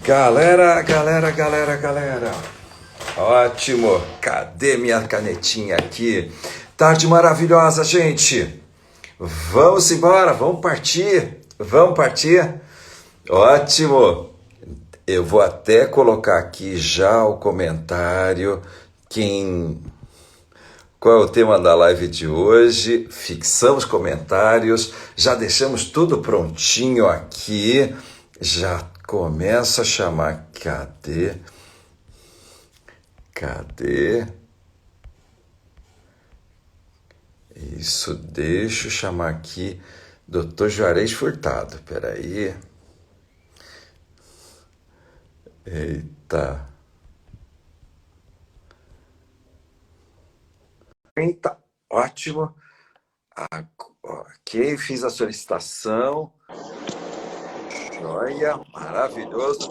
Galera. Ótimo. Cadê minha canetinha aqui? Tarde maravilhosa, gente. Vamos embora, vamos partir. Ótimo. Eu vou até colocar aqui já o comentário. Qual é o tema da live de hoje? Fixamos comentários, já deixamos tudo prontinho aqui. Já começa a chamar. Cadê? Isso, deixa eu chamar aqui Dr. Juarez Furtado. Peraí. Eita, ótimo. Ok, fiz a solicitação. Joia, maravilhoso.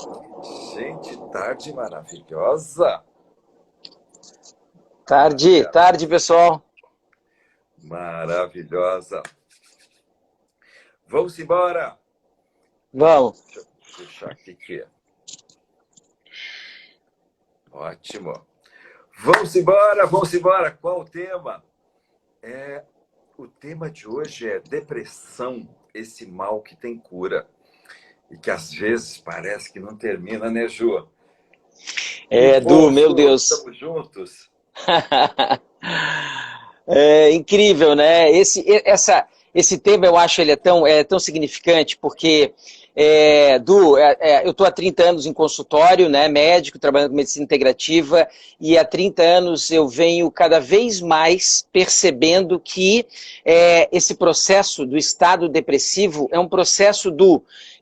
Gente, tarde maravilhosa. Tarde, pessoal. Maravilhosa. Vamos embora. Vamos. Deixa eu puxar aqui. Ótimo. Vamos embora. Qual o tema? O tema de hoje é depressão, esse mal que tem cura. E que às vezes parece que não termina, né, Ju? Meu Ju, Deus. estamos juntos. É incrível, né? Esse tema, eu acho, ele é tão significante, porque, eu estou há 30 anos em consultório, né, médico, trabalhando com medicina integrativa, e há 30 anos eu venho cada vez mais percebendo que esse processo do estado depressivo é um processo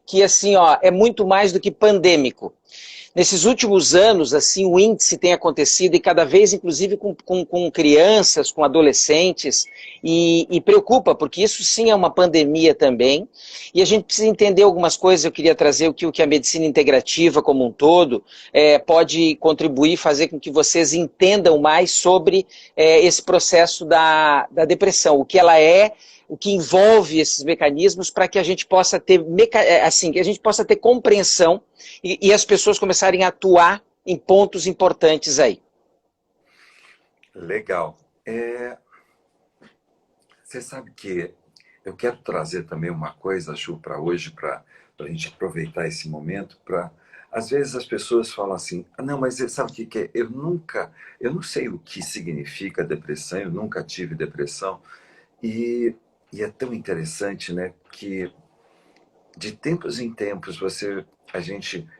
que, assim, é muito mais do que pandêmico. Nesses últimos anos, assim, o índice tem acontecido, e cada vez, inclusive, com crianças, com adolescentes, e preocupa, porque isso sim é uma pandemia também, e a gente precisa entender algumas coisas. Eu queria trazer o que a medicina integrativa como um todo pode contribuir, fazer com que vocês entendam mais sobre esse processo da depressão, o que ela é, o que envolve esses mecanismos, para que a gente possa ter, que a gente possa ter compreensão e as pessoas começarem a atuar em pontos importantes aí. Legal. Você sabe que eu quero trazer também uma coisa, Ju, para hoje, para a gente aproveitar esse momento. Às vezes as pessoas falam assim, não, mas sabe o que é? Eu não sei o que significa depressão, eu nunca tive depressão. E é tão interessante, né, que de tempos em tempos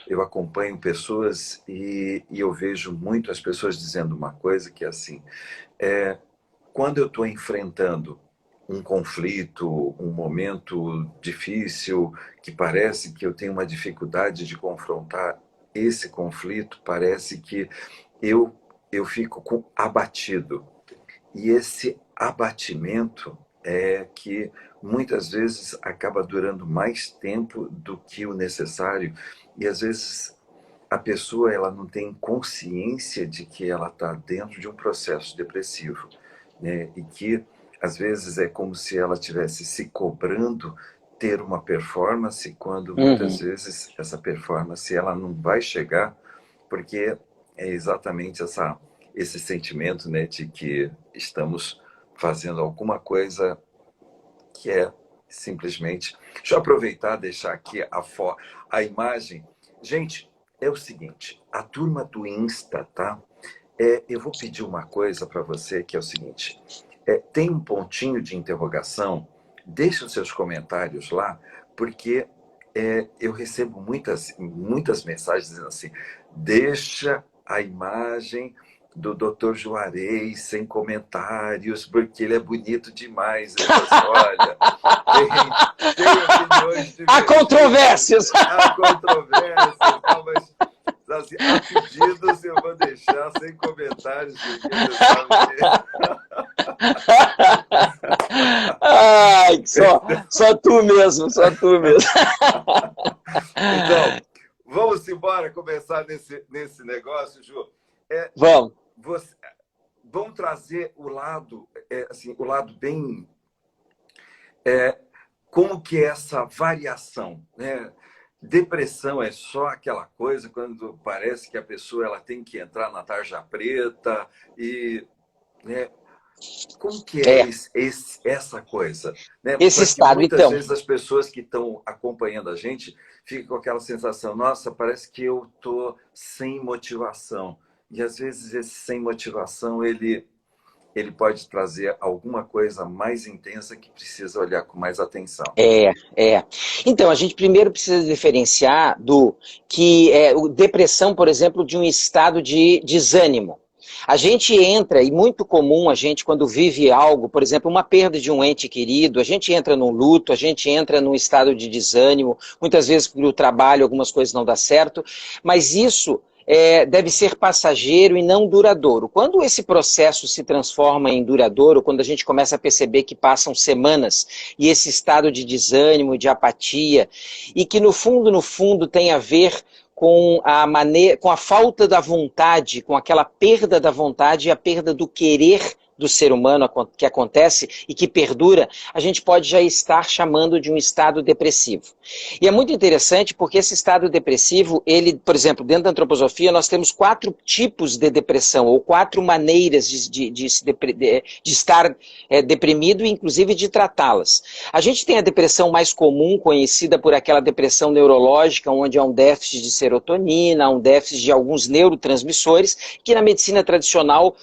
eu acompanho pessoas e eu vejo muito as pessoas dizendo uma coisa que é assim, quando eu estou enfrentando um conflito, um momento difícil, que parece que eu tenho uma dificuldade de confrontar esse conflito, parece que eu fico abatido. E esse abatimento é que muitas vezes acaba durando mais tempo do que o necessário, e às vezes a pessoa ela não tem consciência de que ela está dentro de um processo depressivo, né? E que às vezes é como se ela estivesse se cobrando ter uma performance, quando muitas vezes essa performance ela não vai chegar, porque é exatamente esse sentimento, né, de que estamos fazendo alguma coisa que é simplesmente... Deixa eu aproveitar e deixar aqui a imagem. Gente, é o seguinte, a turma do Insta, tá? Eu vou pedir uma coisa para você, que é o seguinte, tem um pontinho de interrogação, deixe os seus comentários lá, porque eu recebo muitas mensagens dizendo assim, deixa a imagem do Dr. Juarez sem comentários, porque ele é bonito demais. Eu falo assim, olha, tem opiniões diferentes. Há controvérsias! Há controvérsias, mas assim, a pedidos eu vou deixar sem comentários, porque você sabe Ai, só tu mesmo. Então, vamos embora começar nesse negócio, Ju. Vamos. Vamos trazer o lado, o lado bem... como que é essa variação, né? depressão é só aquela coisa quando parece que a pessoa ela tem que entrar na tarja preta e, né, como que é É, essa coisa? Né? esse Porque estado, muitas então. vezes as pessoas que estão acompanhando a gente ficam com aquela sensação, nossa, parece que eu estou sem motivação. E às vezes esse sem motivação, ele pode trazer alguma coisa mais intensa que precisa olhar com mais atenção. É. Então, a gente primeiro precisa diferenciar do que é depressão, por exemplo, de um estado de desânimo. A gente entra, e muito comum a gente, quando vive algo, por exemplo, uma perda de um ente querido, a gente entra num luto, a gente entra num estado de desânimo, muitas vezes no trabalho algumas coisas não dão certo, mas isso deve ser passageiro e não duradouro. Quando esse processo se transforma em duradouro, quando a gente começa a perceber que passam semanas e esse estado de desânimo, de apatia, e que no fundo tem a ver com a maneira, com a falta da vontade, com aquela perda da vontade e a perda do querer do ser humano que acontece e que perdura, a gente pode já estar chamando de um estado depressivo. E é muito interessante porque esse estado depressivo, ele, por exemplo, dentro da antroposofia, nós temos 4 tipos de depressão, ou 4 maneiras de estar deprimido e inclusive de tratá-las. A gente tem a depressão mais comum, conhecida por aquela depressão neurológica, onde há um déficit de serotonina, um déficit de alguns neurotransmissores, que na medicina tradicional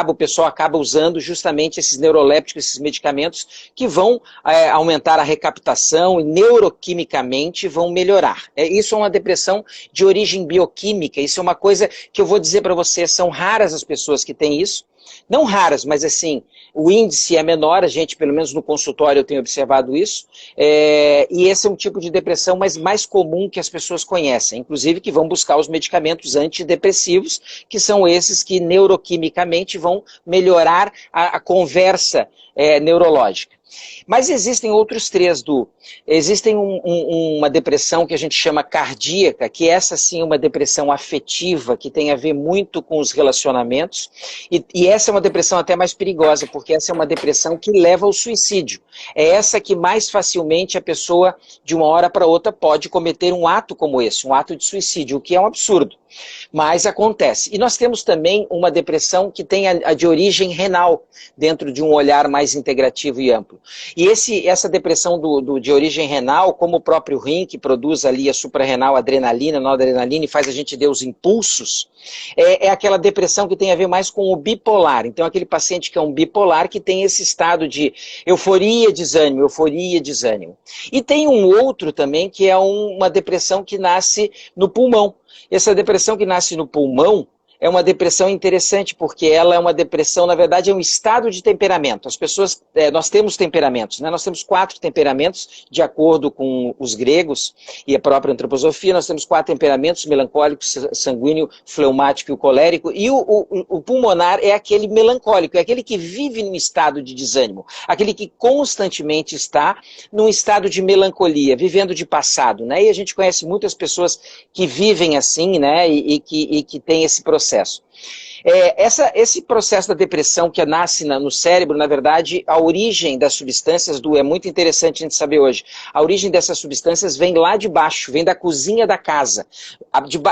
o pessoal acaba usando justamente esses neurolépticos, esses medicamentos que vão aumentar a recaptação e neuroquimicamente vão melhorar. Isso é uma depressão de origem bioquímica, isso é uma coisa que eu vou dizer para você, são raras as pessoas que têm isso, não raras, mas assim, o índice é menor, a gente, pelo menos no consultório, eu tenho observado isso, e esse é um tipo de depressão mais comum que as pessoas conhecem, inclusive que vão buscar os medicamentos antidepressivos, que são esses que neuroquimicamente vão melhorar a conversa neurológica. Mas existem outros 3, Du. Existem uma depressão que a gente chama cardíaca, que essa sim é uma depressão afetiva, que tem a ver muito com os relacionamentos, e essa é uma depressão até mais perigosa, porque essa é uma depressão que leva ao suicídio. É essa que mais facilmente a pessoa, de uma hora para outra, pode cometer um ato como esse, um ato de suicídio, o que é um absurdo. Mas acontece. E nós temos também uma depressão que tem a de origem renal, dentro de um olhar mais integrativo e amplo. E essa depressão de origem renal, como o próprio rim, que produz ali a suprarrenal adrenalina, noradrenalina, e faz a gente ter os impulsos, é aquela depressão que tem a ver mais com o bipolar. Então, aquele paciente que é um bipolar, que tem esse estado de euforia, desânimo. E tem um outro também, que é uma depressão que nasce no pulmão. Essa depressão que nasce no pulmão é uma depressão interessante, porque ela é uma depressão, na verdade, é um estado de temperamento. As pessoas, nós temos temperamentos, né? Nós temos 4 temperamentos, de acordo com os gregos e a própria antroposofia, nós temos 4 temperamentos, melancólico, sanguíneo, fleumático e o colérico, e o pulmonar é aquele melancólico, é aquele que vive num estado de desânimo, aquele que constantemente está num estado de melancolia, vivendo de passado, né? E a gente conhece muitas pessoas que vivem assim, né? E que têm esse processo. Esse processo da depressão que nasce no cérebro, na verdade, a origem das substâncias, é muito interessante a gente saber hoje, a origem dessas substâncias vem lá de baixo, vem da cozinha da casa.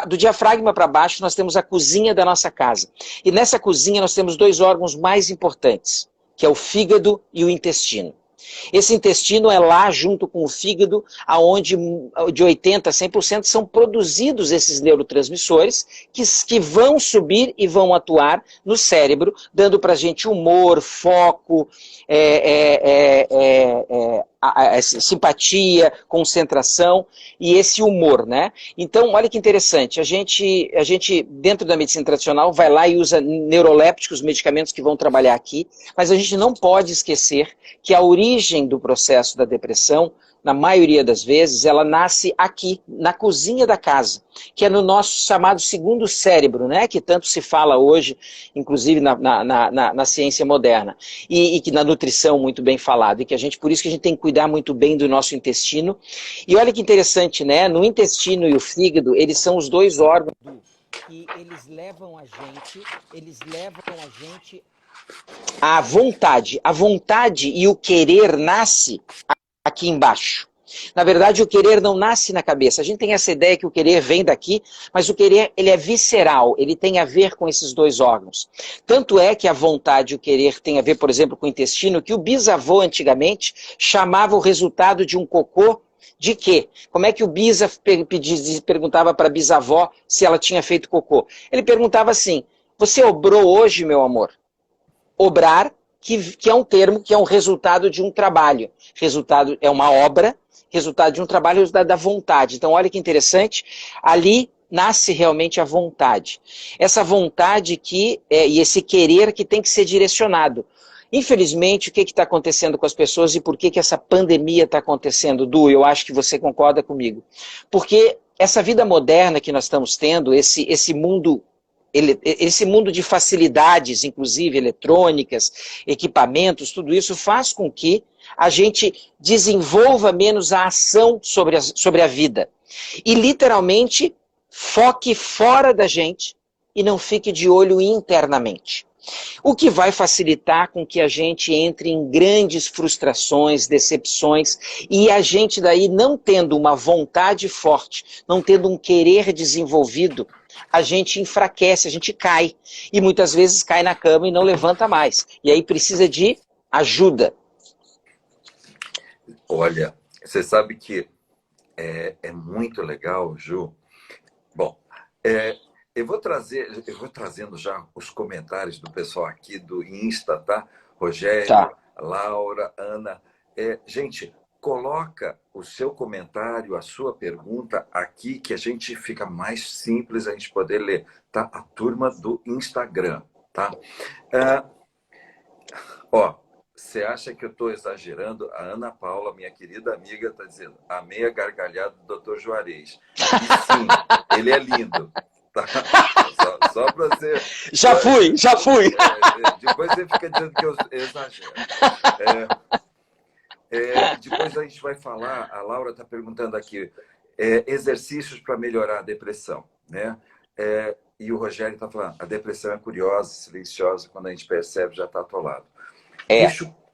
Do diafragma para baixo nós temos a cozinha da nossa casa. E nessa cozinha nós temos 2 órgãos mais importantes, que é o fígado e o intestino. Esse intestino é lá junto com o fígado, aonde de 80% a 100% são produzidos esses neurotransmissores que vão subir e vão atuar no cérebro, dando para a gente humor, foco, simpatia, concentração e esse humor, né? Então, olha que interessante, a gente dentro da medicina tradicional vai lá e usa neurolépticos, medicamentos que vão trabalhar aqui, mas a gente não pode esquecer que a origem do processo da depressão, na maioria das vezes, ela nasce aqui, na cozinha da casa, que é no nosso chamado segundo cérebro, né? Que tanto se fala hoje, inclusive na ciência moderna, e que na nutrição muito bem falado, e que por isso que a gente tem que cuidar muito bem do nosso intestino. E olha que interessante, né? No intestino e o fígado, eles são os 2 órgãos que eles levam a gente à vontade. A vontade e o querer nasce aqui embaixo. Na verdade, o querer não nasce na cabeça. A gente tem essa ideia que o querer vem daqui, mas o querer ele é visceral, ele tem a ver com esses dois órgãos. Tanto é que a vontade e o querer tem a ver, por exemplo, com o intestino, que o bisavô antigamente chamava o resultado de um cocô de quê? Como é que o bisa perguntava para a bisavó se ela tinha feito cocô? Ele perguntava assim, você obrou hoje, meu amor? Obrar, que é um termo, que é um resultado de um trabalho. Resultado é uma obra, resultado de um trabalho, resultado da vontade. Então, olha que interessante, ali nasce realmente a vontade. Essa vontade e esse querer que tem que ser direcionado. Infelizmente, o que está acontecendo com as pessoas e por que essa pandemia está acontecendo, Du? Eu acho que você concorda comigo. Porque essa vida moderna que nós estamos tendo, esse mundo de facilidades, inclusive eletrônicas, equipamentos, tudo isso faz com que a gente desenvolva menos a ação sobre a vida. E literalmente foque fora da gente e não fique de olho internamente. O que vai facilitar com que a gente entre em grandes frustrações, decepções, e a gente daí não tendo uma vontade forte, não tendo um querer desenvolvido, a gente enfraquece, a gente cai. E muitas vezes cai na cama e não levanta mais. E aí precisa de ajuda. Olha, você sabe que é muito legal, Ju. Bom, eu vou trazendo já os comentários do pessoal aqui do Insta, tá? Rogério, Tá. Laura, Ana. Gente, coloca o seu comentário, a sua pergunta aqui, que a gente fica mais simples a gente poder ler, tá? A turma do Instagram, tá? Ó, você acha que eu estou exagerando? A Ana Paula, minha querida amiga, está dizendo: amei a gargalhada do Dr. Juarez. E sim, ele é lindo. Tá? Só para você. Já fui. Depois você fica dizendo que eu exagero. Depois a gente vai falar, a Laura está perguntando aqui, exercícios para melhorar a depressão, né? E o Rogério está falando, a depressão é curiosa, silenciosa, quando a gente percebe já está atolado.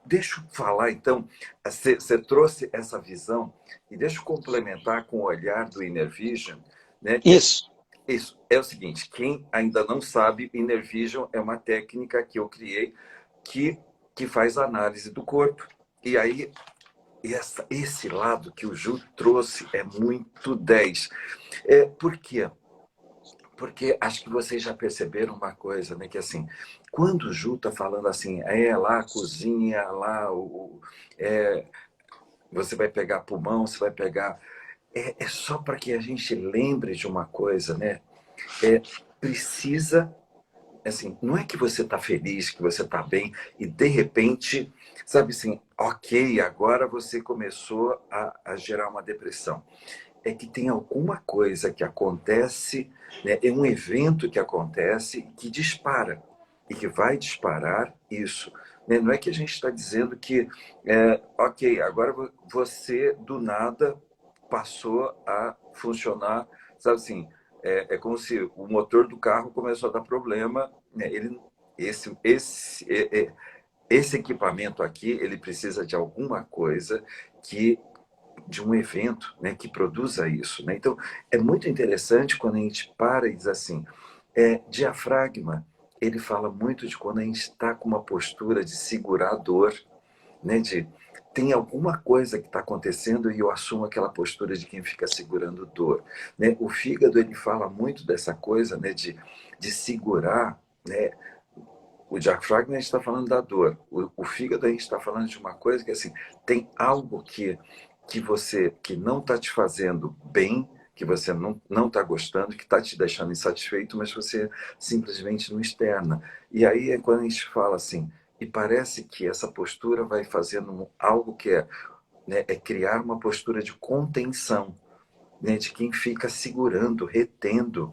Deixa eu falar, então, você trouxe essa visão, e deixa eu complementar com o olhar do Inner Vision, né? Isso. Isso é o seguinte, quem ainda não sabe, Inner Vision é uma técnica que eu criei que faz análise do corpo. E aí, esse lado que o Ju trouxe é muito 10. Por quê? Porque acho que vocês já perceberam uma coisa, né? Que assim, quando o Ju está falando assim, lá a cozinha, lá você vai pegar pulmão, você vai pegar... É só para que a gente lembre de uma coisa, né? Precisa, assim, não é que você está feliz, que você está bem, e de repente, sabe assim, ok, agora você começou a gerar uma depressão. É que tem alguma coisa que acontece, né? É um evento que acontece que dispara, e que vai disparar isso. Né? Não é que a gente está dizendo que, ok, agora você do nada passou a funcionar, sabe assim, é como se o motor do carro começou a dar problema, né? Esse equipamento aqui, ele precisa de alguma coisa de um evento, né, que produza isso, né? Então, é muito interessante quando a gente para e diz assim, diafragma, ele fala muito de quando a gente está com uma postura de segurar a dor, né, tem alguma coisa que está acontecendo e eu assumo aquela postura de quem fica segurando dor, né? O fígado, ele fala muito dessa coisa, né, de segurar, né? O diafragma, a gente está falando da dor. O fígado, a gente está falando de uma coisa que, assim, tem algo que não está te fazendo bem, que você não está gostando, que está te deixando insatisfeito, mas você simplesmente não externa. E aí é quando a gente fala assim, e parece que essa postura vai fazendo algo que né, é criar uma postura de contenção, né, de quem fica segurando, retendo.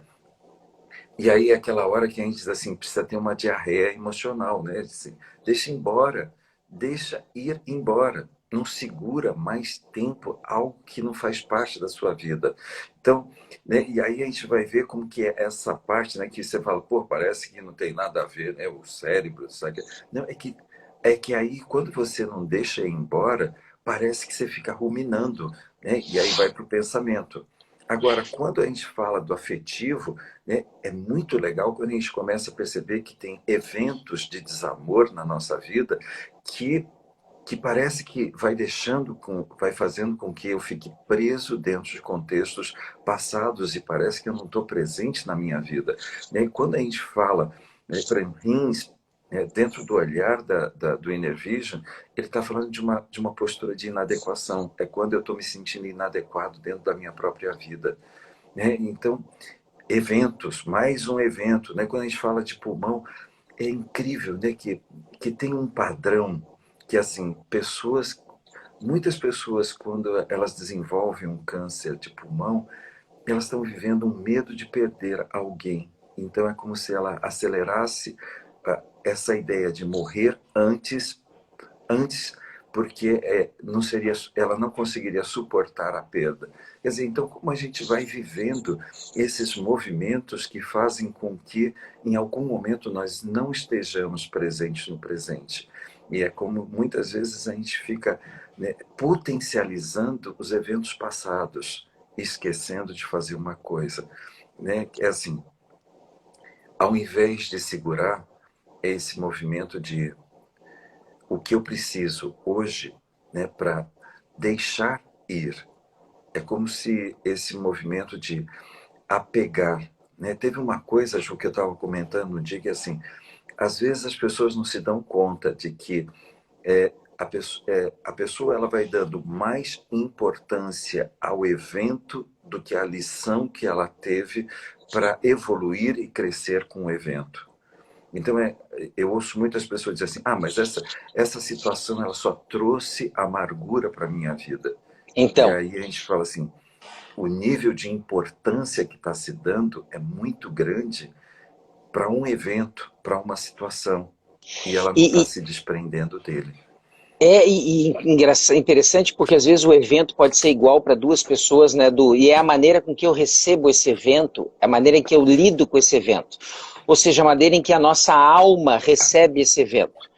E aí é aquela hora que a gente diz assim, precisa ter uma diarreia emocional, né? Assim, deixa embora, deixa ir embora. Não segura mais tempo algo que não faz parte da sua vida. Então, né, e aí a gente vai ver como que é essa parte, né, que você fala, pô, parece que não tem nada a ver, né, o cérebro, sabe? Não, é que aí quando você não deixa ir embora, parece que você fica ruminando, né? E aí vai para o pensamento. Agora, quando a gente fala do afetivo, né, é muito legal quando a gente começa a perceber que tem eventos de desamor na nossa vida que parece que vai vai fazendo com que eu fique preso dentro de contextos passados e parece que eu não estou presente na minha vida. E quando a gente fala, né, para mim, dentro do olhar do Inner Vision, ele está falando de uma postura de inadequação. É quando eu estou me sentindo inadequado dentro da minha própria vida. Né? Então, eventos, mais um evento. Né? Quando a gente fala de pulmão, é incrível, né? Que tem um padrão que, assim, muitas pessoas, quando elas desenvolvem um câncer de pulmão, elas estão vivendo um medo de perder alguém. Então é como se ela acelerasse essa ideia de morrer antes porque ela não conseguiria suportar a perda. Quer dizer, então como a gente vai vivendo esses movimentos que fazem com que em algum momento nós não estejamos presentes no presente. E é como muitas vezes a gente fica, né, potencializando os eventos passados, esquecendo de fazer uma coisa, né, que é assim, ao invés de segurar esse movimento de o que eu preciso hoje, né, para deixar ir. É como se esse movimento de apegar, né? Teve uma coisa, Ju, que eu estava comentando um dia, que assim, às vezes as pessoas não se dão conta de que a pessoa ela vai dando mais importância ao evento do que à lição que ela teve para evoluir e crescer com o evento. Então, eu ouço muitas pessoas dizer assim, mas essa situação ela só trouxe amargura para a minha vida. E Então, aí a gente fala assim, o nível de importância que está se dando é muito grande para um evento, para uma situação, e ela não está e, se desprendendo dele. interessante porque às vezes o evento pode ser igual para duas pessoas, né, e é a maneira com que eu recebo esse evento, é a maneira em que eu lido com esse evento. Ou seja, a maneira em que a nossa alma recebe esse evento.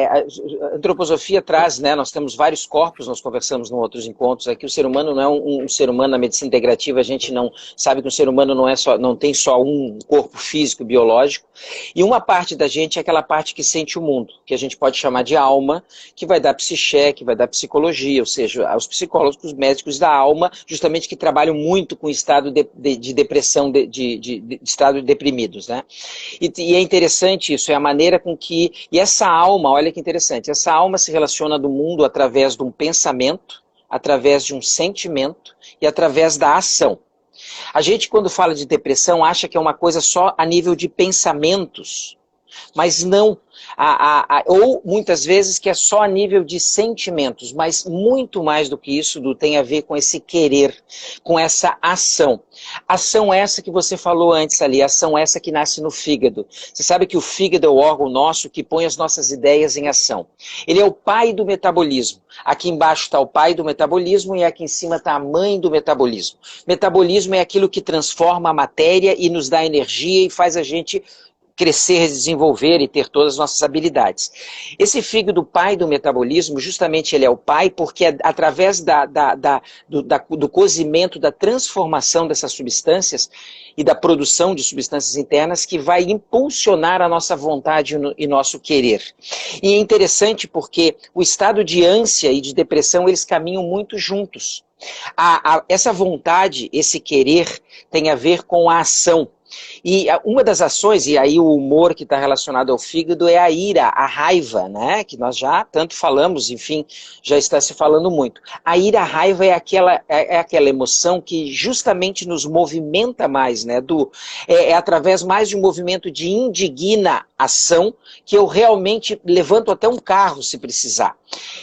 A antroposofia traz, né, nós temos vários corpos, nós conversamos em outros encontros aqui, o ser humano não é um ser humano, na medicina integrativa a gente não sabe que o ser humano não tem só um corpo físico, biológico, e uma parte da gente é aquela parte que sente o mundo, que a gente pode chamar de alma, que vai dar psiché, que vai dar psicologia, ou seja, os psicólogos, os médicos da alma, justamente que trabalham muito com estado de depressão, de estado deprimidos, né? E é interessante isso, é a maneira com que... E essa alma, olha que interessante, essa alma se relaciona do mundo através de um pensamento, através de um sentimento e através da ação. A gente, quando fala de depressão, acha que é uma coisa só a nível de pensamentos, mas não. Ou muitas vezes que é só a nível de sentimentos, mas muito mais do que isso tem a ver com esse querer, com essa ação. Ação essa que você falou antes ali, ação essa que nasce no fígado. Você sabe que o fígado é o órgão nosso que põe as nossas ideias em ação. Ele é o pai do metabolismo. Aqui embaixo está o pai do metabolismo e aqui em cima está a mãe do metabolismo. Metabolismo é aquilo que transforma a matéria e nos dá energia e faz a gente crescer, desenvolver e ter todas as nossas habilidades. Esse fígado pai do metabolismo, justamente ele é o pai porque é através do cozimento, da transformação dessas substâncias e da produção de substâncias internas que vai impulsionar a nossa vontade e nosso querer. E é interessante porque o estado de ânsia e de depressão, eles caminham muito juntos. Essa vontade, esse querer, tem a ver com a ação. E uma das ações, e aí o humor que está relacionado ao fígado é a ira, a raiva, né? Que nós já tanto falamos, enfim, já está se falando muito. A ira, a raiva é aquela emoção que justamente nos movimenta mais, né? É através mais de um movimento de indignação que eu realmente levanto até um carro se precisar.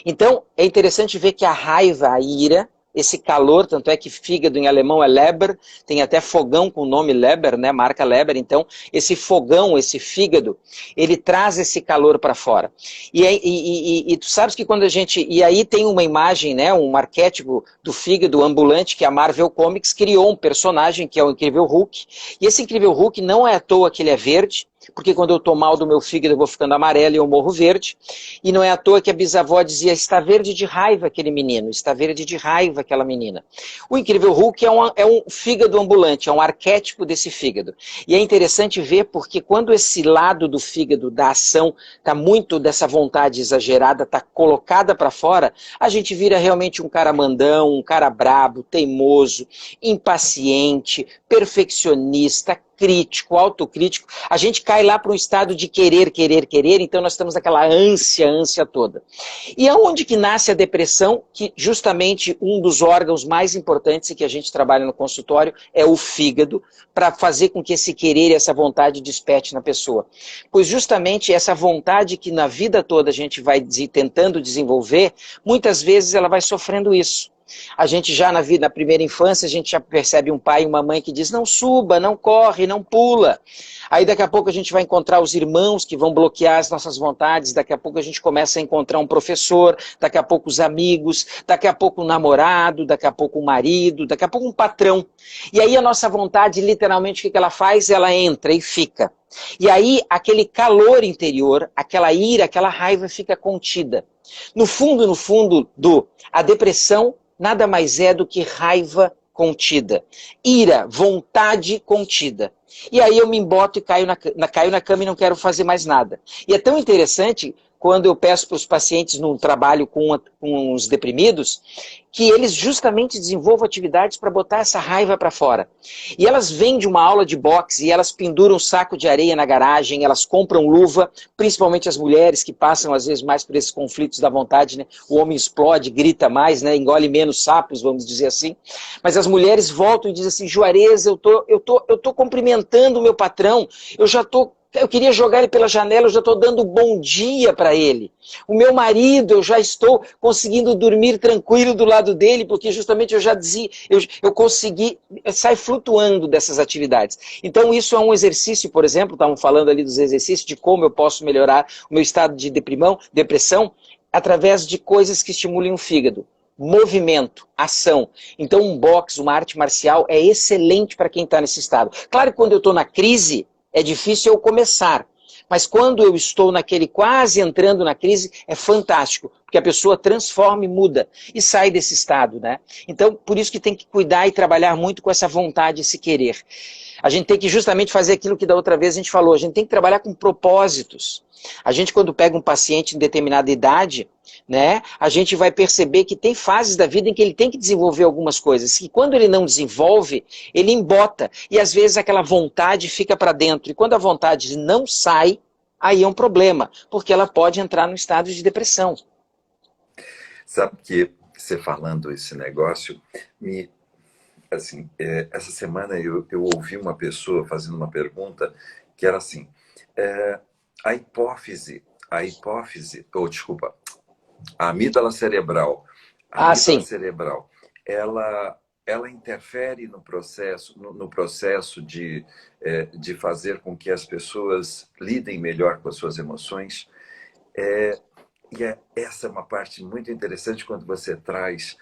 Então, é interessante ver que a raiva, a ira, esse calor, tanto é que fígado em alemão é Leber, tem até fogão com o nome Leber, né, marca Leber, então esse fogão, esse fígado, ele traz esse calor para fora. E tu sabes que quando a gente... E aí tem uma imagem, né, um arquétipo do fígado ambulante que a Marvel Comics criou um personagem que é o Incrível Hulk, e esse Incrível Hulk não é à toa que ele é verde, porque quando eu tô mal do meu fígado eu vou ficando amarelo e eu morro verde, e não é à toa que a bisavó dizia, está verde de raiva aquele menino, está verde de raiva aquela menina. O Incrível Hulk é um fígado ambulante, é um arquétipo desse fígado. E é interessante ver porque quando esse lado do fígado, da ação, está muito dessa vontade exagerada, está colocada para fora, a gente vira realmente um cara mandão, um cara brabo, teimoso, impaciente, perfeccionista, crítico, autocrítico, a gente cai lá para um estado de querer, querer, querer, então nós estamos naquela ânsia toda. E aonde que nasce a depressão? Que justamente um dos órgãos mais importantes que a gente trabalha no consultório é o fígado, para fazer com que esse querer e essa vontade desperte na pessoa. Pois justamente essa vontade que na vida toda a gente vai tentando desenvolver, muitas vezes ela vai sofrendo isso. A gente já na vida, na primeira infância, a gente já percebe um pai e uma mãe que diz, não suba, não corre, não pula. Aí daqui a pouco a gente vai encontrar os irmãos que vão bloquear as nossas vontades, daqui a pouco a gente começa a encontrar um professor, daqui a pouco os amigos, daqui a pouco um namorado, daqui a pouco um marido, daqui a pouco um patrão. E aí a nossa vontade, literalmente, o que ela faz? Ela entra e fica. E aí aquele calor interior, aquela ira, aquela raiva fica contida. No fundo, a depressão nada mais é do que raiva contida. Ira, vontade contida. E aí eu me emboto e caio na cama e não quero fazer mais nada. E é tão interessante quando eu peço para os pacientes num trabalho com os deprimidos, que eles justamente desenvolvam atividades para botar essa raiva para fora. E elas vêm de uma aula de boxe e elas penduram um saco de areia na garagem, elas compram luva, principalmente as mulheres que passam às vezes mais por esses conflitos da vontade, né? O homem explode, grita mais, né? Engole menos sapos, vamos dizer assim. Mas as mulheres voltam e dizem assim, Juarez, eu tô cumprimentando o meu patrão, eu queria jogar ele pela janela, eu já estou dando bom dia para ele. O meu marido, eu já estou conseguindo dormir tranquilo do lado dele, porque justamente eu já dizia, eu consegui, sai flutuando dessas atividades. Então isso é um exercício, por exemplo, estavam falando ali dos exercícios, de como eu posso melhorar o meu estado de depressão, através de coisas que estimulem o fígado. Movimento, ação. Então um boxe, uma arte marcial é excelente para quem está nesse estado. Claro que quando eu estou na crise, é difícil eu começar, mas quando eu estou quase entrando na crise, é fantástico, porque a pessoa transforma e muda, e sai desse estado, né? Então, por isso que tem que cuidar e trabalhar muito com essa vontade, esse querer. A gente tem que justamente fazer aquilo que da outra vez a gente falou, a gente tem que trabalhar com propósitos. A gente, quando pega um paciente em determinada idade, né, a gente vai perceber que tem fases da vida em que ele tem que desenvolver algumas coisas, que quando ele não desenvolve, ele embota, e às vezes aquela vontade fica para dentro, e quando a vontade não sai, aí é um problema, porque ela pode entrar no estado de depressão. Sabe que você falando esse negócio, assim, essa semana eu ouvi uma pessoa fazendo uma pergunta que era assim, a hipófise, ou desculpa, a amígdala cerebral, Sim. ela interfere no processo de fazer com que as pessoas lidem melhor com as suas emoções. Essa é uma parte muito interessante quando você traz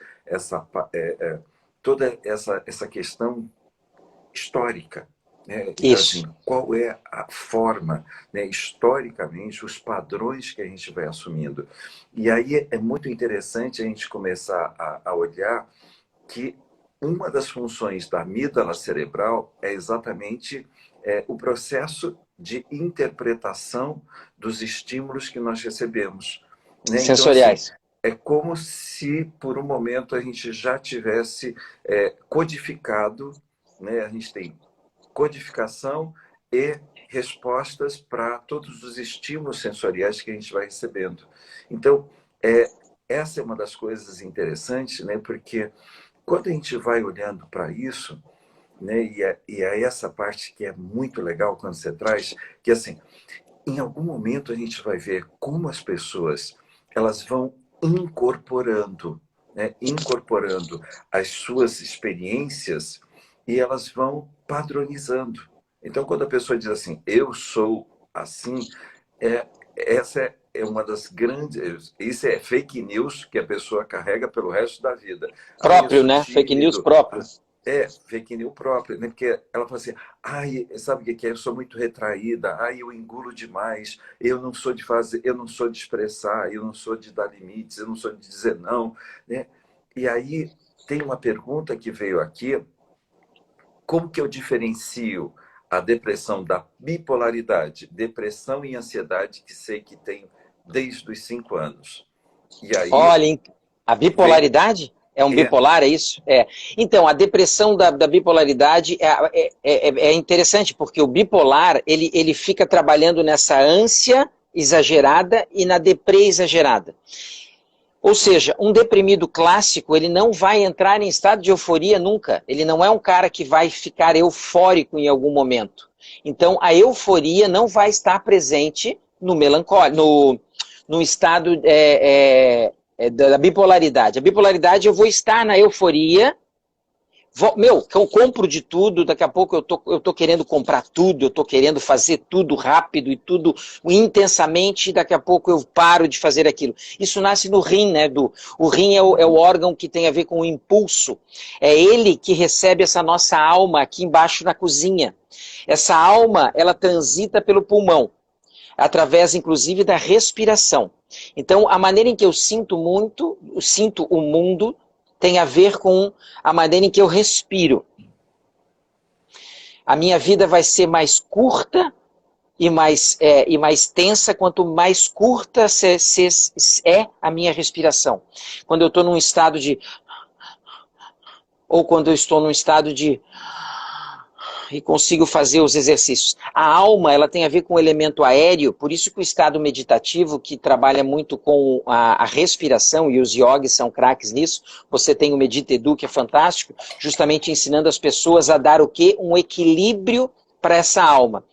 toda essa questão histórica. Então, Isso. assim, qual é a forma, né, historicamente, os padrões que a gente vai assumindo. E aí é muito interessante a gente começar a olhar que uma das funções da amígdala cerebral é exatamente o processo de interpretação dos estímulos que nós recebemos. Né? Sensoriais. Então, assim, é como se, por um momento, a gente já tivesse codificado, né? A gente tem codificação e respostas para todos os estímulos sensoriais que a gente vai recebendo. Então, essa é uma das coisas interessantes, né? Porque quando a gente vai olhando para isso, né? E é essa parte que é muito legal quando você traz, que assim, em algum momento a gente vai ver como as pessoas elas vão incorporando, né, incorporando as suas experiências e elas vão padronizando. Então, quando a pessoa diz assim, eu sou assim, essa é uma das grandes... Isso é fake news que a pessoa carrega pelo resto da vida. Ah, eu Próprio, sou né? Fake news tímido. próprio. Fake news própria, né? Porque ela fala assim, ai, sabe o que é? Eu sou muito retraída, ai, eu engulo demais, eu não sou de fazer, eu não sou de expressar, eu não sou de dar limites, eu não sou de dizer não, né? E aí tem uma pergunta que veio aqui, como que eu diferencio a depressão da bipolaridade? Depressão e ansiedade que sei que tenho desde os 5 anos. E aí Olha, a vem... bipolaridade é um É, bipolar, é isso? É. Então, a depressão da bipolaridade é interessante, porque o bipolar, ele fica trabalhando nessa ânsia exagerada e na deprê exagerada. Ou seja, um deprimido clássico, ele não vai entrar em estado de euforia nunca. Ele não é um cara que vai ficar eufórico em algum momento. Então, a euforia não vai estar presente no melancólico, no estado da bipolaridade. A bipolaridade, eu vou estar na euforia, que eu compro de tudo, daqui a pouco eu tô querendo comprar tudo, eu tô querendo fazer tudo rápido e tudo intensamente, e daqui a pouco eu paro de fazer aquilo. Isso nasce no rim, né? O rim é o órgão que tem a ver com o impulso. É ele que recebe essa nossa alma aqui embaixo na cozinha. Essa alma, ela transita pelo pulmão, através, inclusive, da respiração. Então, a maneira em que eu sinto o mundo, tem a ver com a maneira em que eu respiro. A minha vida vai ser mais curta e mais tensa, quanto mais curta é a minha respiração. Quando eu estou num estado de... ou quando eu estou num estado de... e consigo fazer os exercícios. A alma, ela tem a ver com o elemento aéreo, por isso que o estado meditativo, que trabalha muito com a respiração, e os yogis são craques nisso, você tem o Medita Edu, que é fantástico, justamente ensinando as pessoas a dar o quê? Um equilíbrio para essa alma.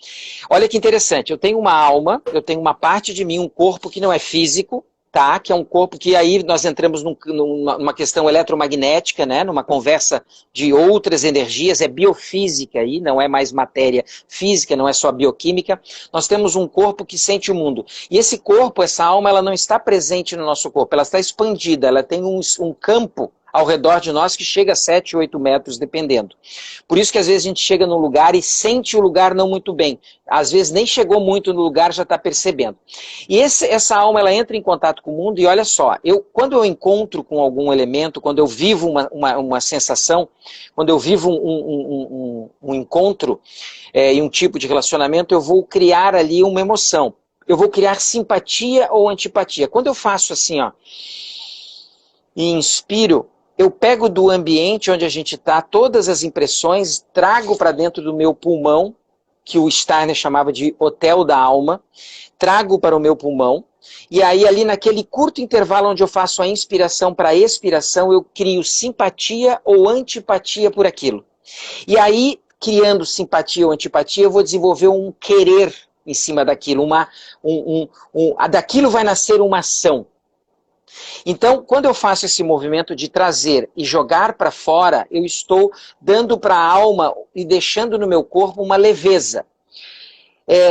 Olha que interessante, eu tenho uma alma, eu tenho uma parte de mim, um corpo que não é físico, tá? Que é um corpo que aí nós entramos numa questão eletromagnética, né? Numa conversa de outras energias, é biofísica aí, não é mais matéria física, não é só bioquímica. Nós temos um corpo que sente o mundo. E esse corpo, essa alma, ela não está presente no nosso corpo, ela está expandida, ela tem um campo ao redor de nós que chega a 7, 8 metros, dependendo. Por isso que às vezes a gente chega num lugar e sente o lugar não muito bem. Às vezes nem chegou muito no lugar, já está percebendo. E essa alma, ela entra em contato com o mundo e olha só, quando eu encontro com algum elemento, quando eu vivo uma sensação, quando eu vivo um encontro e um tipo de relacionamento, eu vou criar ali uma emoção. Eu vou criar simpatia ou antipatia. Quando eu faço assim, ó, e inspiro, eu pego do ambiente onde a gente está todas as impressões, trago para dentro do meu pulmão, que o Steiner chamava de hotel da alma, trago para o meu pulmão, e aí ali naquele curto intervalo onde eu faço a inspiração para a expiração, eu crio simpatia ou antipatia por aquilo. E aí, criando simpatia ou antipatia, eu vou desenvolver um querer em cima daquilo, daquilo vai nascer uma ação. Então, quando eu faço esse movimento de trazer e jogar para fora, eu estou dando para a alma e deixando no meu corpo uma leveza.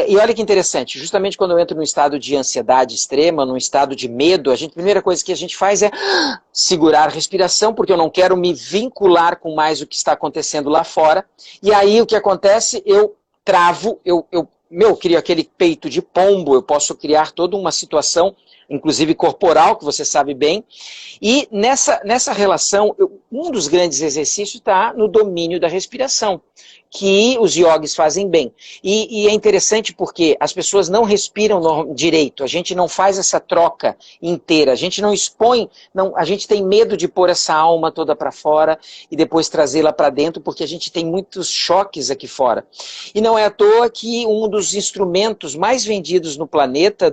E olha que interessante, justamente quando eu entro num estado de ansiedade extrema, num estado de medo, a primeira coisa que a gente faz é segurar a respiração, porque eu não quero me vincular com mais o que está acontecendo lá fora. E aí o que acontece? Eu travo, eu crio aquele peito de pombo, eu posso criar toda uma situação, inclusive corporal, que você sabe bem. E nessa relação, um dos grandes exercícios está no domínio da respiração, que os yogis fazem bem. E é interessante porque as pessoas não respiram direito, a gente não faz essa troca inteira, a gente não expõe, a gente tem medo de pôr essa alma toda para fora e depois trazê-la para dentro, porque a gente tem muitos choques aqui fora. E não é à toa que um dos instrumentos mais vendidos no planeta,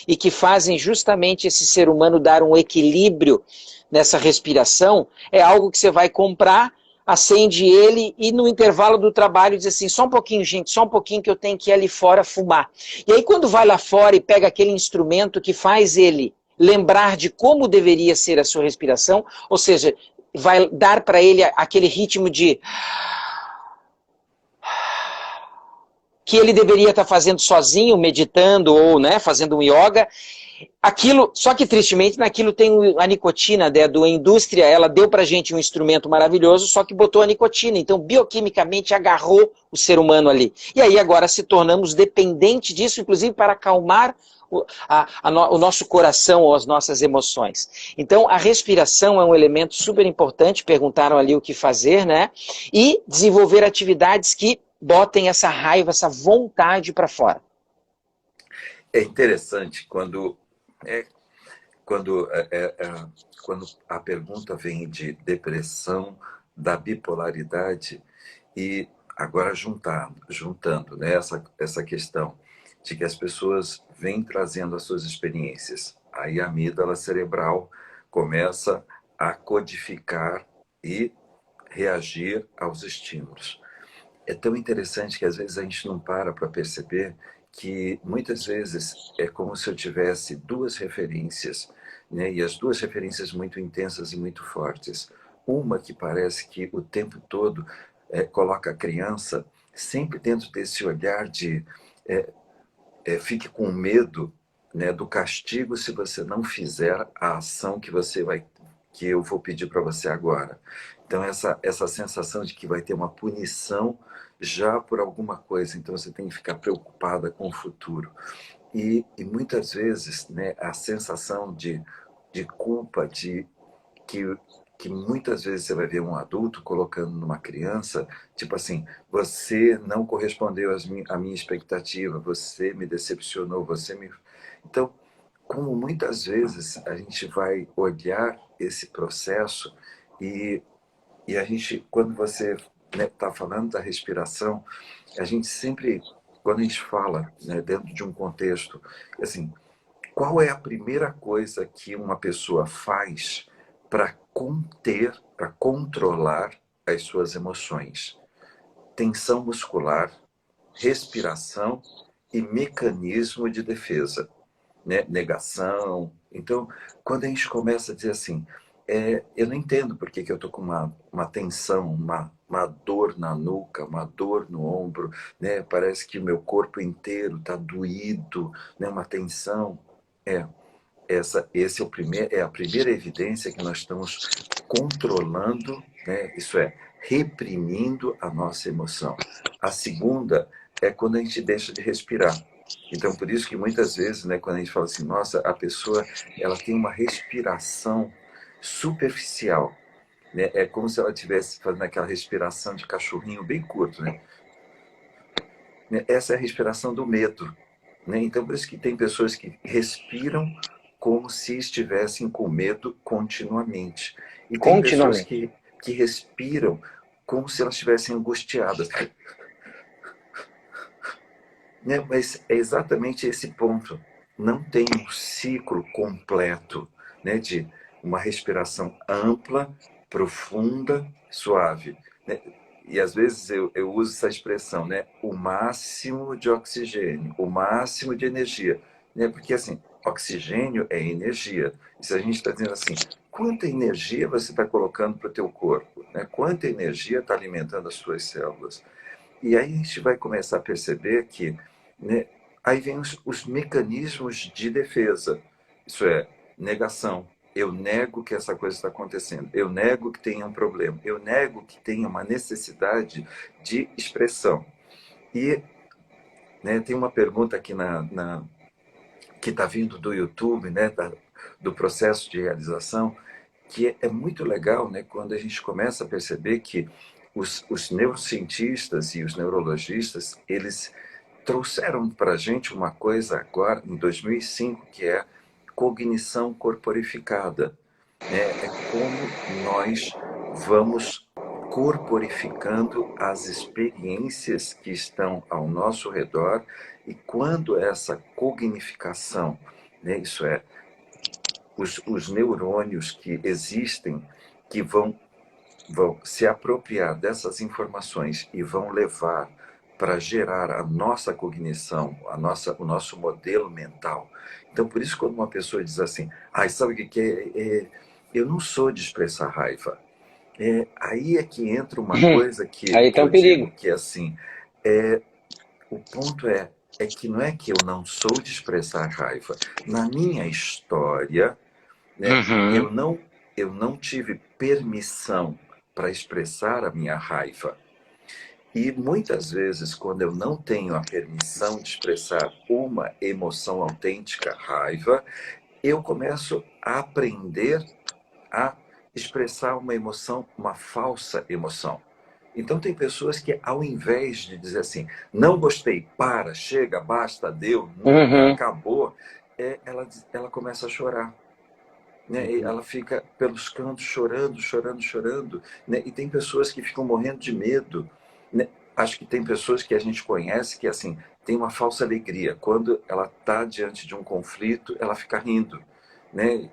e que fazem justamente esse ser humano dar um equilíbrio nessa respiração, é algo que você vai comprar, acende ele e no intervalo do trabalho diz assim, só um pouquinho gente, só um pouquinho que eu tenho que ir ali fora fumar. E aí quando vai lá fora e pega aquele instrumento que faz ele lembrar de como deveria ser a sua respiração, ou seja, vai dar para ele aquele ritmo de que ele deveria estar fazendo sozinho, meditando ou, né, fazendo um yoga. Aquilo, só que tristemente naquilo tem a nicotina, né, da indústria, ela deu pra gente um instrumento maravilhoso, só que botou a nicotina, então bioquimicamente agarrou o ser humano ali. E aí agora se tornamos dependentes disso, inclusive para acalmar o nosso coração ou as nossas emoções. Então a respiração é um elemento super importante, perguntaram ali o que fazer, né? E desenvolver atividades que botem essa raiva, essa vontade para fora. É interessante é, quando, quando a pergunta vem de depressão, da bipolaridade, e agora juntando, né, essa questão de que as pessoas vêm trazendo as suas experiências. Aí a amígdala cerebral começa a codificar e reagir aos estímulos. É tão interessante que às vezes a gente não para perceber que muitas vezes é como se eu tivesse duas referências, né? E as duas referências muito intensas e muito fortes. Uma que parece que o tempo todo coloca a criança sempre dentro desse olhar de fique com medo, né, do castigo se você não fizer a ação que eu vou pedir para você agora. Então essa sensação de que vai ter uma punição já por alguma coisa, então você tem que ficar preocupada com o futuro. E muitas vezes, né, a sensação de culpa, que, que muitas vezes você vai ver um adulto colocando numa criança, tipo assim, você não correspondeu à minha expectativa, você me decepcionou, você me... Então, como muitas vezes a gente vai olhar esse processo e, e a gente, quando você está falando da respiração, a gente sempre, quando a gente fala, né, dentro de um contexto, assim, qual é a primeira coisa que uma pessoa faz para conter, para controlar as suas emoções? Tensão muscular, respiração e mecanismo de defesa, né? Negação. Então, quando a gente começa a dizer assim, eu não entendo por que eu estou com uma tensão, uma dor na nuca, uma dor no ombro, né? Parece que o meu corpo inteiro está doído, né? Uma tensão. É, esse é a primeira evidência que nós estamos controlando, né? Isso é, reprimindo a nossa emoção. A segunda é quando a gente deixa de respirar. Então, por isso que muitas vezes, né, quando a gente fala assim, nossa, a pessoa ela tem uma respiração superficial, né? É como se ela estivesse fazendo aquela respiração de cachorrinho bem curto, né? Essa é a respiração do medo, né? Então, por isso que tem pessoas que respiram como se estivessem com medo continuamente. E tem pessoas Continuamente. que respiram como se elas estivessem angustiadas. Né? Mas é exatamente esse ponto. Não tem um ciclo completo, né, de uma respiração ampla, profunda, suave, né? E às vezes eu uso essa expressão, né? O máximo de oxigênio, o máximo de energia. Né? Porque assim, oxigênio é energia. E se a gente está dizendo assim, quanta energia você está colocando para o teu corpo? Né? Quanta energia está alimentando as suas células? E aí a gente vai começar a perceber que, né, aí vem os mecanismos de defesa. Isso é, negação. Eu nego que essa coisa está acontecendo. Eu nego que tenha um problema. Eu nego que tenha uma necessidade de expressão. E, né, tem uma pergunta aqui que está vindo do YouTube, né, do processo de realização, que é muito legal, né, quando a gente começa a perceber que os neurocientistas e os neurologistas, eles trouxeram para a gente uma coisa agora, em 2005, que é cognição corporificada. Né? É como nós vamos corporificando as experiências que estão ao nosso redor e quando essa cognificação, né, isso é, os neurônios que existem, que vão se apropriar dessas informações e vão levar para gerar a nossa cognição, o nosso modelo mental. Então, por isso, quando uma pessoa diz assim, sabe o que é? Eu não sou de expressar raiva. Aí é que entra uma coisa Aí que tá um eu digo perigo. que, assim, o ponto é que não é que eu não sou de expressar raiva. Na minha história, né, Uhum. eu não tive permissão para expressar a minha raiva. E muitas vezes, quando eu não tenho a permissão de expressar uma emoção autêntica, raiva, eu começo a aprender a expressar uma emoção, uma falsa emoção. Então, tem pessoas que, ao invés de dizer assim, não gostei, para, chega, basta, deu, nunca, Uhum. acabou, ela começa a chorar. Né? E ela fica pelos cantos chorando, chorando, chorando. Né? E tem pessoas que ficam morrendo de medo. Né? Acho que tem pessoas que a gente conhece que, assim, tem uma falsa alegria. Quando ela está diante de um conflito, ela fica rindo. Né?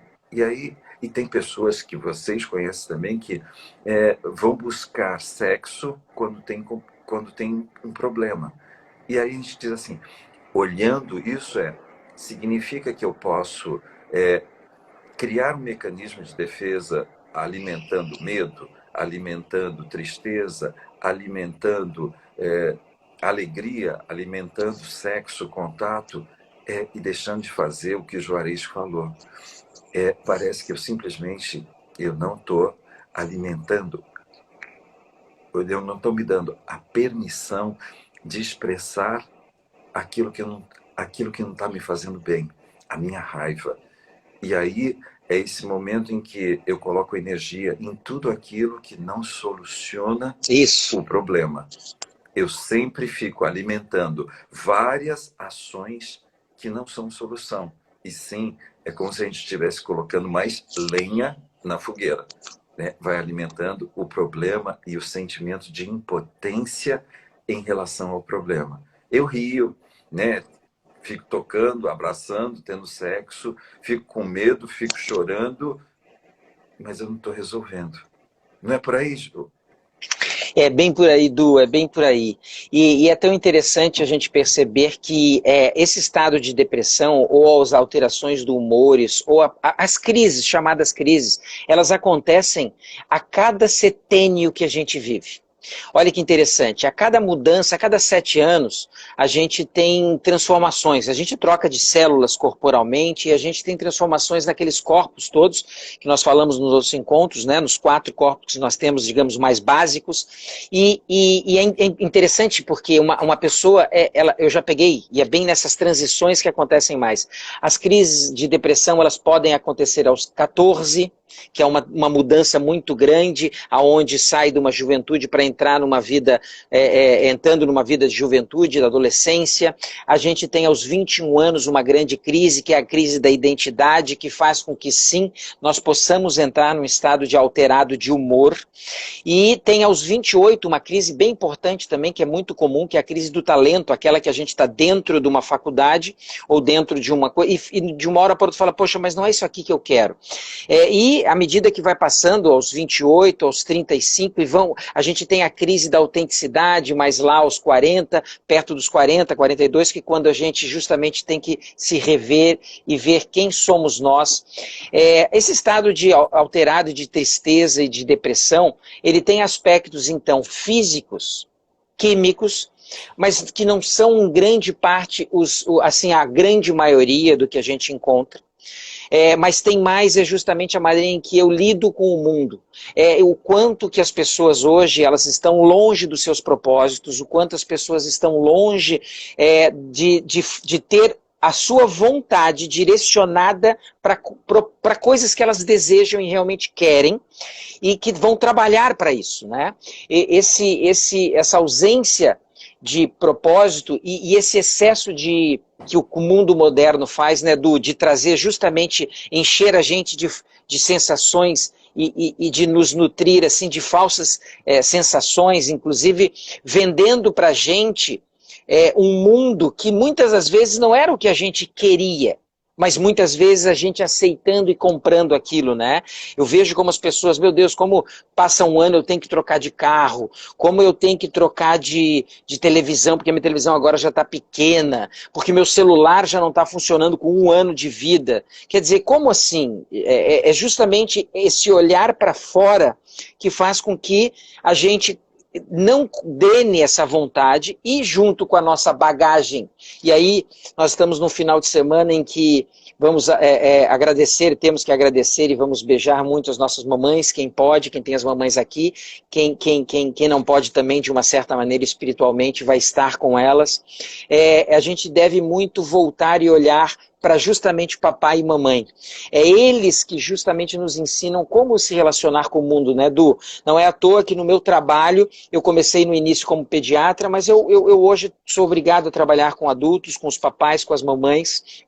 E tem pessoas que vocês conhecem também que vão buscar sexo quando tem um problema. E aí a gente diz assim, olhando isso, significa que eu posso criar um mecanismo de defesa alimentando medo, alimentando tristeza, alimentando alegria, alimentando sexo, contato, e deixando de fazer o que o Juarez falou. Parece que eu não estou alimentando, eu não estou me dando a permissão de expressar aquilo que não está me fazendo bem, a minha raiva. E aí é esse momento em que eu coloco energia em tudo aquilo que não soluciona Isso. o problema. Eu sempre fico alimentando várias ações que não são solução. E sim, é como se a gente estivesse colocando mais lenha na fogueira. Né? Vai alimentando o problema e o sentimento de impotência em relação ao problema. Eu rio, né? Fico tocando, abraçando, tendo sexo, fico com medo, fico chorando, mas eu não estou resolvendo. Não é por aí, Ju? É bem por aí, Du, é bem por aí. E é tão interessante a gente perceber que esse estado de depressão, ou as alterações do humores, ou as crises, chamadas crises, elas acontecem a cada setênio que a gente vive. Olha que interessante, a cada mudança, a cada 7 anos, a gente tem transformações, a gente troca de células corporalmente e a gente tem transformações naqueles corpos todos que nós falamos nos outros encontros, né, nos 4 corpos que nós temos, digamos, mais básicos, e é interessante porque uma pessoa, eu já peguei, e é bem nessas transições que acontecem mais, as crises de depressão, elas podem acontecer aos 14, que é uma mudança muito grande, aonde sai de uma juventude para entrar numa vida, entrando numa vida de juventude, da adolescência. A gente tem aos 21 anos uma grande crise, que é a crise da identidade, que faz com que sim, nós possamos entrar num estado de alterado de humor. E tem aos 28 uma crise bem importante também, que é muito comum, que é a crise do talento, aquela que a gente está dentro de uma faculdade, ou dentro de uma coisa, e de uma hora para outra fala, poxa, mas não é isso aqui que eu quero. E à medida que vai passando aos 28, aos 35, a gente tem a crise da autenticidade, mas lá aos 40, perto dos 40, 42, que quando a gente justamente tem que se rever e ver quem somos nós. Esse estado de alterado de tristeza e de depressão, ele tem aspectos, então, físicos, químicos, mas que não são em grande parte, assim, a grande maioria do que a gente encontra. Mas tem mais justamente a maneira em que eu lido com o mundo. O quanto que as pessoas hoje elas estão longe dos seus propósitos, o quanto as pessoas estão longe de ter a sua vontade direcionada para coisas que elas desejam e realmente querem e que vão trabalhar para isso, né? Essa ausência de propósito e esse excesso que o mundo moderno faz, né, de trazer justamente, encher a gente de sensações e de nos nutrir assim, de falsas sensações, inclusive vendendo para a gente um mundo que muitas das vezes não era o que a gente queria, mas muitas vezes a gente aceitando e comprando aquilo, né? Eu vejo como as pessoas, meu Deus, como passa um ano eu tenho que trocar de carro, como eu tenho que trocar de televisão, porque minha televisão agora já está pequena, porque meu celular já não está funcionando com um ano de vida. Quer dizer, como assim? É justamente esse olhar para fora que faz com que a gente não dene essa vontade e junto com a nossa bagagem. E aí nós estamos no final de semana em que vamos agradecer, temos que agradecer e vamos beijar muito as nossas mamães, quem pode, quem tem as mamães aqui, quem não pode também, de uma certa maneira, espiritualmente, vai estar com elas. A gente deve muito voltar e olhar para justamente papai e mamãe. É eles que justamente nos ensinam como se relacionar com o mundo, né, Du? Não é à toa que no meu trabalho, eu comecei no início como pediatra, mas eu hoje sou obrigado a trabalhar com adultos, com os papais, com as mamães,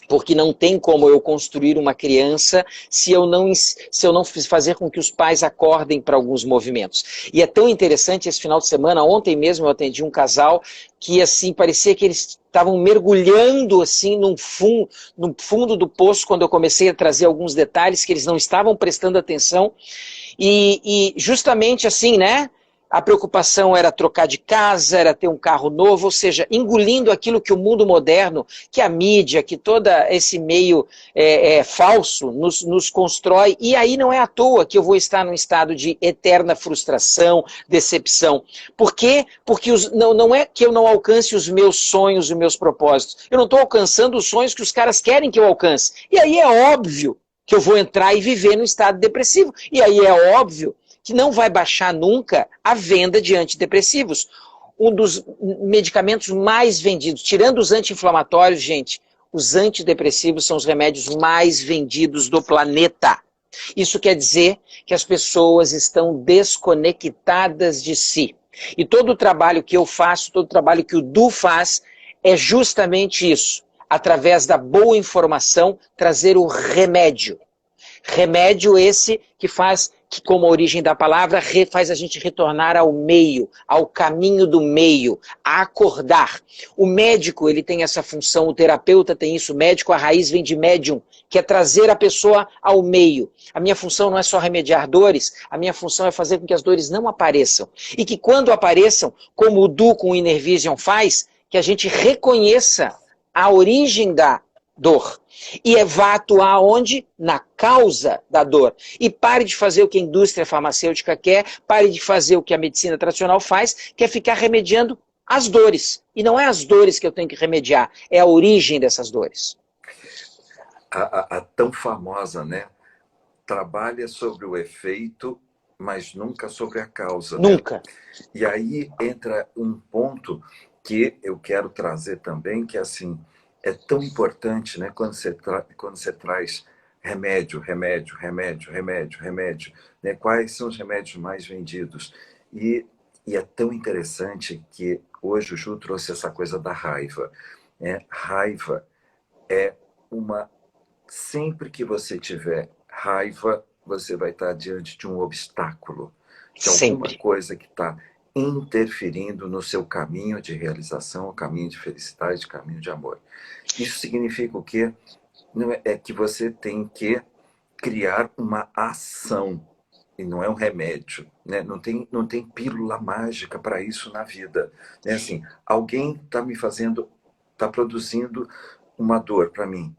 porque não tem como eu construir uma criança se eu não fazer com que os pais acordem para alguns movimentos. E é tão interessante esse final de semana, ontem mesmo eu atendi um casal que assim parecia que eles estavam mergulhando assim no fundo do poço quando eu comecei a trazer alguns detalhes que eles não estavam prestando atenção e justamente assim, né? A preocupação era trocar de casa, era ter um carro novo, ou seja, engolindo aquilo que o mundo moderno, que a mídia, que todo esse meio falso nos constrói. E aí não é à toa que eu vou estar num estado de eterna frustração, decepção. Por quê? Porque não é que eu não alcance os meus sonhos e meus propósitos. Eu não estou alcançando os sonhos que os caras querem que eu alcance. E aí é óbvio que eu vou entrar e viver no estado depressivo. E aí é óbvio que não vai baixar nunca a venda de antidepressivos. Um dos medicamentos mais vendidos, tirando os anti-inflamatórios, gente, os antidepressivos são os remédios mais vendidos do planeta. Isso quer dizer que as pessoas estão desconectadas de si. E todo o trabalho que eu faço, todo o trabalho que o Du faz, é justamente isso. Através da boa informação, trazer o remédio. Remédio esse que faz, que como a origem da palavra, faz a gente retornar ao meio, ao caminho do meio, a acordar. O médico, ele tem essa função, o terapeuta tem isso, o médico, a raiz vem de médium, que é trazer a pessoa ao meio. A minha função não é só remediar dores, a minha função é fazer com que as dores não apareçam. E que quando apareçam, como o Du com o Inner Vision faz, que a gente reconheça a origem da dor. E vá atuar onde? Na causa da dor. E pare de fazer o que a indústria farmacêutica quer, pare de fazer o que a medicina tradicional faz, que é ficar remediando as dores. E não é as dores que eu tenho que remediar, é a origem dessas dores. A tão famosa, né? Trabalha sobre o efeito, mas nunca sobre a causa. Nunca. Né? E aí entra um ponto que eu quero trazer também, que é assim, é tão importante, né, quando você traz remédio, remédio, remédio, remédio, remédio, né, quais são os remédios mais vendidos. E é tão interessante que hoje o Ju trouxe essa coisa da raiva. Né? Raiva é uma... Sempre que você tiver raiva, você vai estar diante de um obstáculo, de alguma Sempre. coisa que está interferindo no seu caminho de realização, caminho de felicidade, caminho de amor. Isso significa o quê? Não é que você tem que criar uma ação, e não é um remédio. Né? Não tem pílula mágica para isso na vida. É assim, alguém está me fazendo, está produzindo uma dor para mim.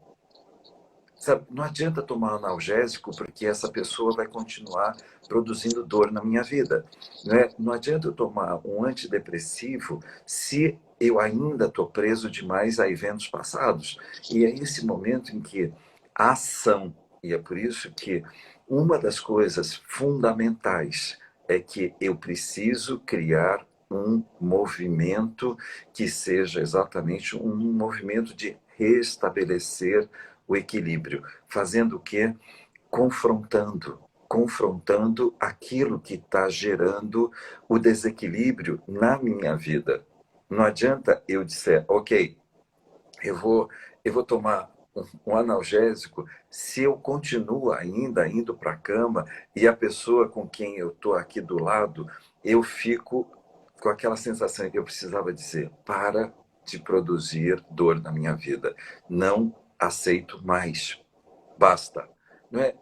Sabe, não adianta tomar analgésico porque essa pessoa vai continuar produzindo dor na minha vida. Né? Não adianta eu tomar um antidepressivo se eu ainda estou preso demais a eventos passados. E é esse momento em que a ação, e é por isso que uma das coisas fundamentais é que eu preciso criar um movimento que seja exatamente um movimento de restabelecer o equilíbrio. Fazendo o quê? Confrontando aquilo que está gerando o desequilíbrio na minha vida. Não adianta eu dizer, ok, eu vou tomar um analgésico se eu continuo ainda indo para a cama e a pessoa com quem eu estou aqui do lado, eu fico com aquela sensação que eu precisava dizer, para de produzir dor na minha vida. Não aceito mais. Basta. Não é?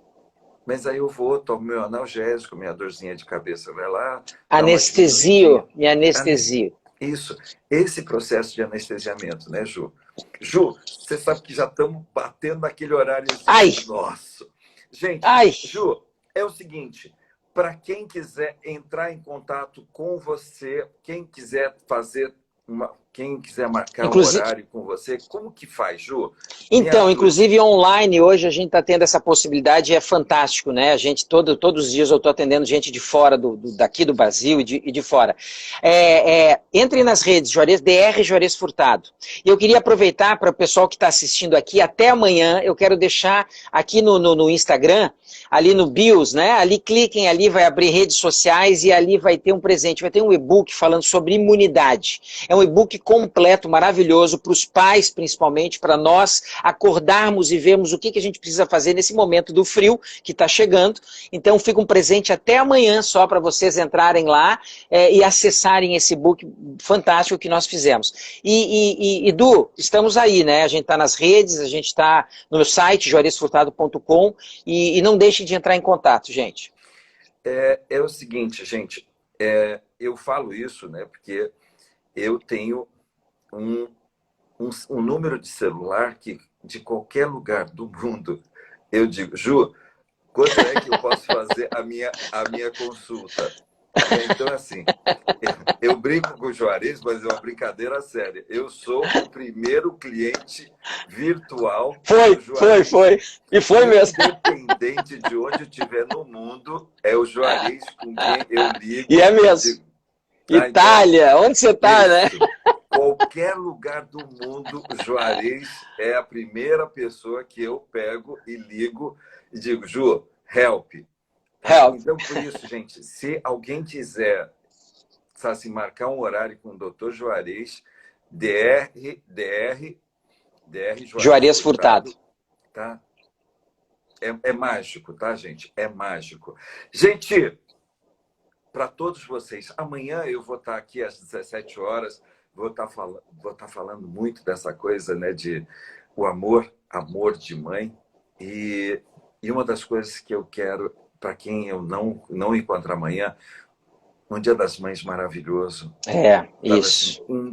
Mas aí eu vou, tomo meu analgésico, minha dorzinha de cabeça vai lá, dá uma diminuidinha. Anestesio, me anestesio. Isso, esse processo de anestesiamento, né, Ju? Ju, você sabe que já estamos batendo naquele horáriozinho Ai, nosso. Gente, ai, Ju, é o seguinte, para quem quiser entrar em contato com você, quem quiser quem quiser marcar um inclusive, horário com você, como que faz, Ju? Me então, ajude. inclusive online, hoje a gente está tendo essa possibilidade e é fantástico, né? A gente, todos os dias eu estou atendendo gente de fora, daqui do Brasil e de fora. Entre nas redes, DR Juarez Furtado. E eu queria aproveitar para o pessoal que está assistindo aqui, até amanhã, eu quero deixar aqui no Instagram, ali no Bios, né? Ali cliquem, ali vai abrir redes sociais e ali vai ter um presente, vai ter um e-book falando sobre imunidade. É um e-book completo, maravilhoso, para os pais principalmente, para nós acordarmos e vermos o que a gente precisa fazer nesse momento do frio que está chegando. Então fica um presente até amanhã só para vocês entrarem lá e acessarem esse e-book fantástico que nós fizemos. Edu, estamos aí, né? A gente está nas redes, a gente está no meu site, juarezfurtado.com, e não deixem de entrar em contato, gente. É o seguinte, gente, eu falo isso, né, porque eu tenho um número de celular que, de qualquer lugar do mundo, eu digo, Ju, quando é que eu posso fazer a minha consulta? Então, assim, eu brinco com o Juarez, mas é uma brincadeira séria. Eu sou o primeiro cliente virtual do Juarez. Foi. E foi mesmo. Independente de onde eu estiver no mundo, é o Juarez com quem eu ligo. E é mesmo. Itália, então, onde você está, né? Qualquer lugar do mundo, o Juarez é a primeira pessoa que eu pego e ligo e digo, Ju, help. Help. Então, por isso, gente, se alguém quiser assim, marcar um horário com o Dr. Juarez, DR Juarez Furtado. Tá? É mágico, tá, gente? É mágico. Gente, para todos vocês, amanhã eu vou estar aqui às 17 horas, vou estar falando muito dessa coisa, né, de o amor de mãe. E uma das coisas que eu quero, para quem eu não encontrar amanhã, um Dia das Mães maravilhoso. Isso. Assim,